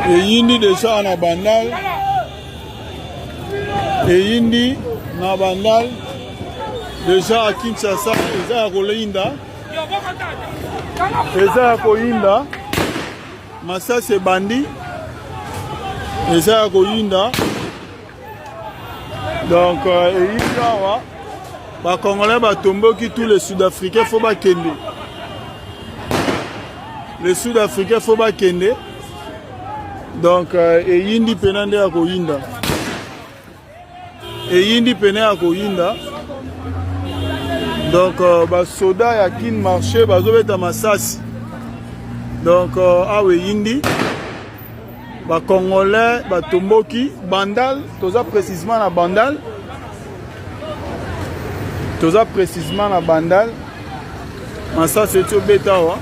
eyindi déjà na bandal eyindi na bandal déjà à Kinshasa eza ya kolinda eza ya koyinda masasi ebandi eza ya koyinda donc eyindi awa bakongolais batomboki tous les sud-africains faut bakende les sud-africains faut bakende donc eyindi pena nde ya koyinda eyindi pena ya koyinda donc basoda ya kin marché bazobeta masasi donc awa eyindi bakongolais batomboki bandal toza précisément na bandal masasi eti obeta awa